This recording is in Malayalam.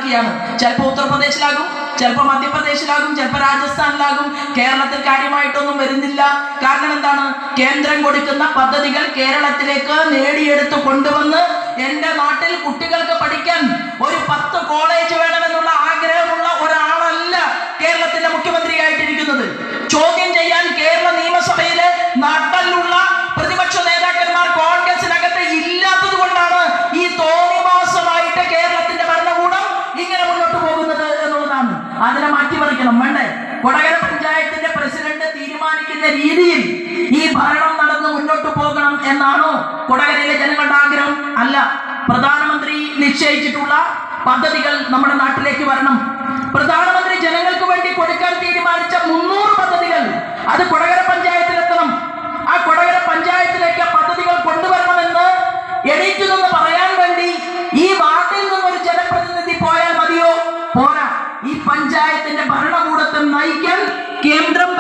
നടക്കുകയാണ്. ചിലപ്പോൾ ഉത്തർപ്രദേശിലാകും, ചിലപ്പോൾ മധ്യപ്രദേശിലാകും, ചിലപ്പോൾ രാജസ്ഥാനിലാകും. കേരളത്തിൽ കാര്യമായിട്ടൊന്നും വരുന്നില്ല. കാരണം എന്താണ്? കേന്ദ്രം കൊടുക്കുന്ന പദ്ധതികൾ കേരളത്തിലേക്ക് നേടിയെടുത്ത് കൊണ്ടുവന്ന് എന്റെ നാട്ടിൽ കുട്ടികൾക്ക് പഠിക്കാൻ ഒരു 10 കോളേജ് വേണമെന്നുള്ള ആഗ്രഹമുള്ള ഒരാളല്ല കേരളത്തിന്റെ മുഖ്യമന്ത്രിയായിട്ടിരിക്കുന്നത്. ചോദ്യം ചെയ്യാൻ കേരള നിയമസഭയിലെ നാട്ടിലുള്ള പ്രതിപക്ഷ നേതാക്കന്മാർ കോൺഗ്രസിനകത്ത് ഇല്ലാത്തത് കൊണ്ടാണ് ഈ തോന്നിവാസമായിട്ട് കേരളത്തിന്റെ ഭരണകൂടം ഇങ്ങനെ മുന്നോട്ട് പോകുന്നത് എന്നുള്ളതാണ്. അതിനെ മാറ്റിമറിക്കണം. വേണ്ടേ? കൊടകര പഞ്ചായത്തിന്റെ പ്രസിഡന്റ് തീരുമാനിക്കുന്ന രീതിയിൽ ഈ ഭരണം നടന്ന് മുന്നോട്ട് പോകണം എന്നാണോ കൊടകരയിലെ ജനങ്ങളുടെ ആഗ്രഹം? അല്ല. പ്രധാനമന്ത്രി നിശ്ചയിച്ചിട്ടുള്ള പദ്ധതികൾ നമ്മുടെ നാട്ടിലേക്ക് വരണം. പ്രധാനമന്ത്രി ജനങ്ങൾക്ക് വേണ്ടി കൊടുക്കാൻ തീരുമാനിച്ച 300 പദ്ധതികൾ അത് കൊടകര പഞ്ചായത്തിലെത്തണം. ആ കൊടകര പഞ്ചായത്തിലേക്ക് പദ്ധതികൾ കൊണ്ടുവരണമെന്ന് എണീറ്റ് നിന്ന് പറയാൻ വേണ്ടി ഈ വാർഡിൽ നിന്നൊരു ജനപ്രതിനിധി പോയാൽ മതിയോ? പോരാ. ഈ പഞ്ചായത്തിന്റെ ഭരണകൂടത്തെ നയിക്കാൻ കേന്ദ്രം